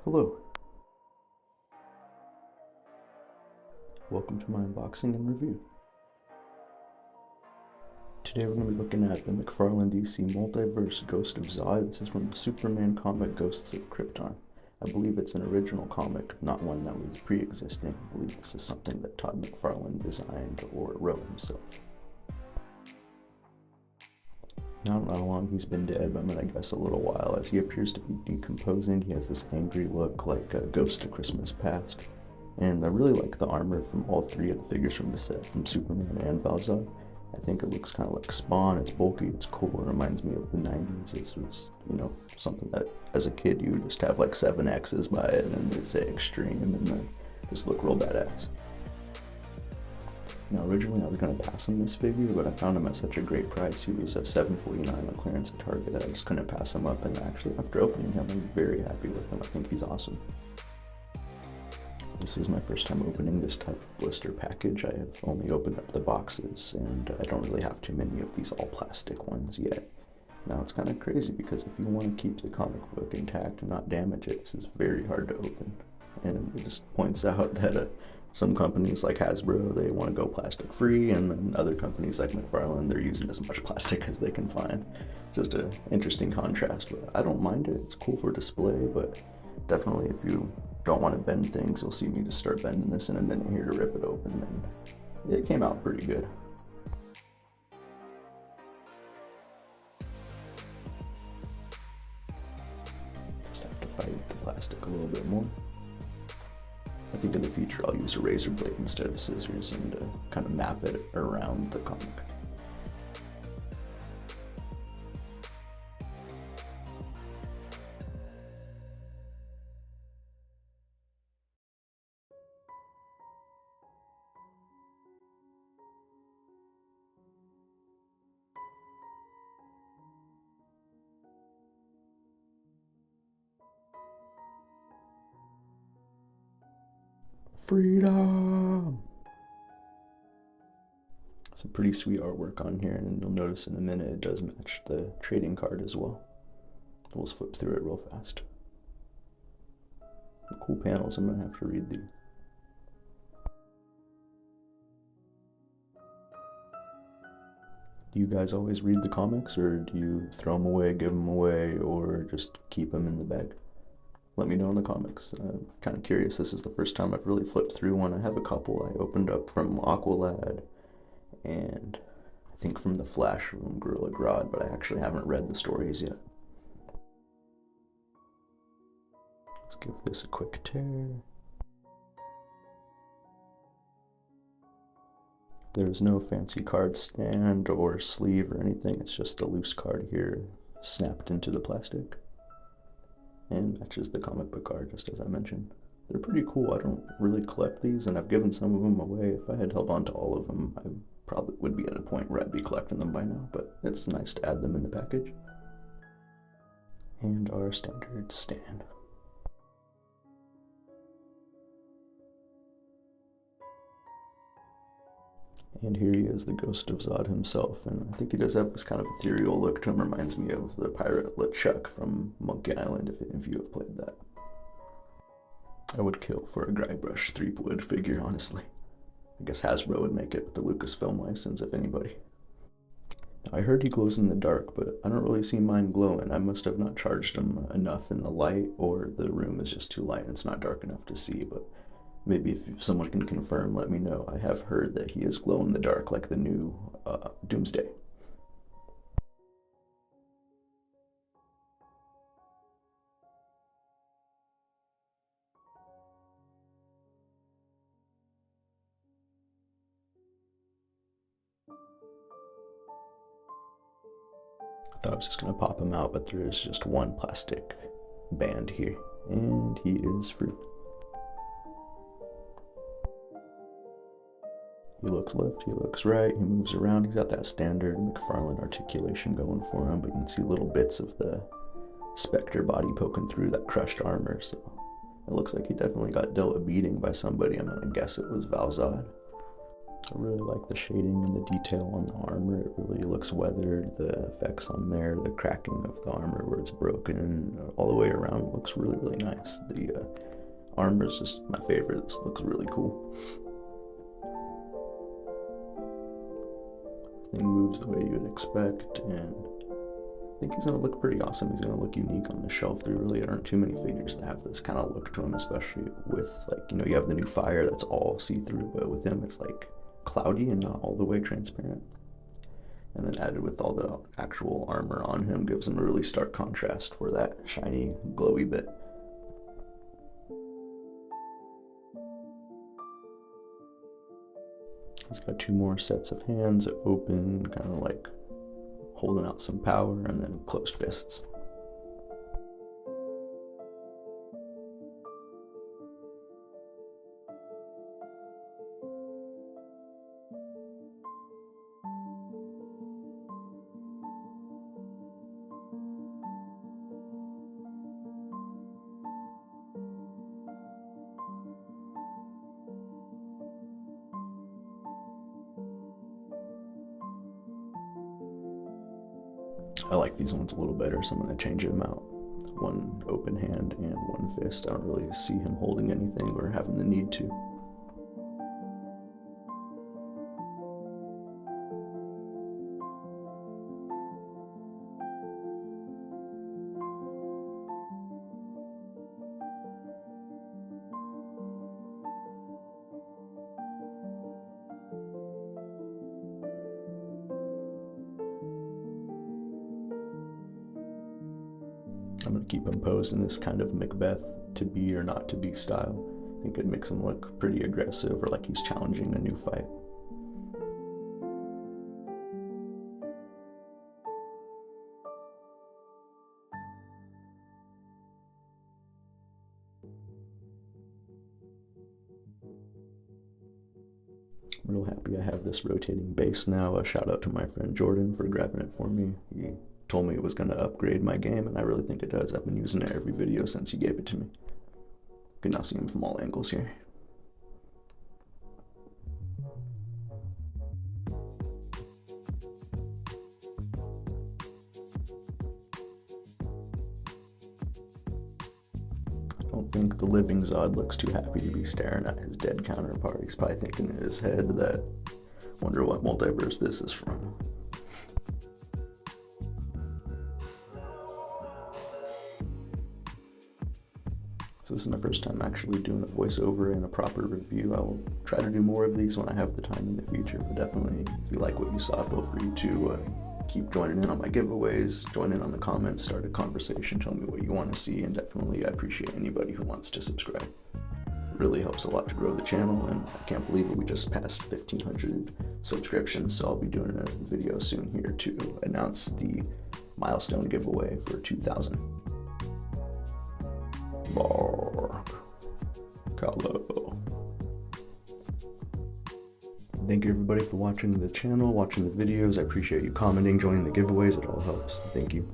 Hello, welcome to my unboxing and review. Today we're going to be looking at the McFarlane DC Multiverse Ghost of Zod. This is from the Superman comic Ghosts of Krypton. I believe it's an original comic, not one that was pre-existing. I believe this is something that Todd McFarlane designed or wrote himself. I don't know how long he's been dead, but I'm gonna guess a little while, as he appears to be decomposing. He has this angry look like a ghost of Christmas past. And I really like the armor from all three of the figures from the set, from Superman and Zod. I think it looks kind of like Spawn. It's bulky, it's cool, it reminds me of the 90s. This was, something that as a kid you would just have like 7 X's by it and then they'd say extreme and then just look real badass. Now originally I was going to pass him this figure, but I found him at such a great price. He was at $7.49 on clearance at Target that I just couldn't pass him up, and actually after opening him I'm very happy with him. I think he's awesome. This is my first time opening this type of blister package. I have only opened up the boxes, and I don't really have too many of these all plastic ones yet. Now it's kind of crazy because if you want to keep the comic book intact and not damage it, this is very hard to open. And it just points out that some companies like Hasbro, they want to go plastic free, and then other companies like McFarlane, they're using as much plastic as they can find. Just an interesting contrast, but I don't mind it. It's cool for display, but definitely if you don't want to bend things, you'll see me just start bending this in a minute here to rip it open, and it came out pretty good. Just have to fight the plastic a little bit more. I think in the future I'll use a razor blade instead of scissors and kind of map it around the comic. Freedom! Some pretty sweet artwork on here, and you'll notice in a minute it does match the trading card as well. We'll just flip through it real fast. The cool panels, I'm gonna have to read these. Do you guys always read the comics, or do you throw them away, give them away, or just keep them in the bag? Let me know in the comments. I'm kind of curious. This is the first time I've really flipped through one. I have a couple I opened up from Aqualad and I think from the Flash from Gorilla Grodd, but I actually haven't read the stories yet. Let's give this a quick tear. There's no fancy card stand or sleeve or anything. It's just a loose card here snapped into the plastic. And matches the comic book card, just as I mentioned. They're pretty cool. I don't really collect these, and I've given some of them away. If I had held on to all of them, I probably would be at a point where I'd be collecting them by now, but it's nice to add them in the package. And our standard stand. And here he is, the Ghost of Zod himself, and I think he does have this kind of ethereal look to him. Reminds me of the pirate LeChuck from Monkey Island, if any of you have played that. I would kill for a Guybrush Threepwood figure, honestly. I guess Hasbro would make it with the Lucasfilm license, if anybody. Now, I heard he glows in the dark, but I don't really see mine glowing. I must have not charged him enough in the light, or the room is just too light and it's not dark enough to see, but maybe if someone can confirm, let me know. I have heard that he is glow in the dark like the new Doomsday. I thought I was just going to pop him out, but there is just one plastic band here, and he is free. He looks left, he looks right, he moves around. He's got that standard McFarlane articulation going for him, but you can see little bits of the Spectre body poking through that crushed armor, so it looks like he definitely got dealt a beating by somebody. I'm gonna guess it was Zod. I really like the shading and the detail on the armor. It really looks weathered. The effects on there, the cracking of the armor where it's broken, all the way around looks really, really nice. The armor is just my favorite. This looks really cool. Everything moves the way you would expect, and I think he's going to look pretty awesome. He's going to look unique on the shelf. There really aren't too many figures that have this kind of look to him, especially with, like, you know, you have the new Fire that's all see-through, but with him it's like cloudy and not all the way transparent. And then added with all the actual armor on him gives him a really stark contrast for that shiny, glowy bit. He's got two more sets of hands, open, kind of like holding out some power, and then closed fists. I like these ones a little better, so I'm going to change them out. One open hand and one fist. I don't really see him holding anything or having the need to. I'm going to keep him posed in this kind of Macbeth to be or not to be style. I think it makes him look pretty aggressive, or like he's challenging a new fight. I'm real happy I have this rotating base now. A shout out to my friend Jordan for grabbing it for me. He told me it was going to upgrade my game, and I really think it does. I've been using it every video since he gave it to me. You can now see him from all angles here. I don't think the living Zod looks too happy to be staring at his dead counterpart. He's probably thinking in his head that, wonder what multiverse this is from. So this is my first time actually doing a voiceover and a proper review. I will try to do more of these when I have the time in the future, but definitely, if you like what you saw, feel free to keep joining in on my giveaways, join in on the comments, start a conversation, tell me what you want to see, and definitely I appreciate anybody who wants to subscribe. It really helps a lot to grow the channel, and I can't believe it, we just passed 1,500 subscriptions, so I'll be doing a video soon here to announce the milestone giveaway for 2,000. Thank you everybody for watching the channel, watching the videos. I appreciate you commenting, joining the giveaways. It all helps. Thank you.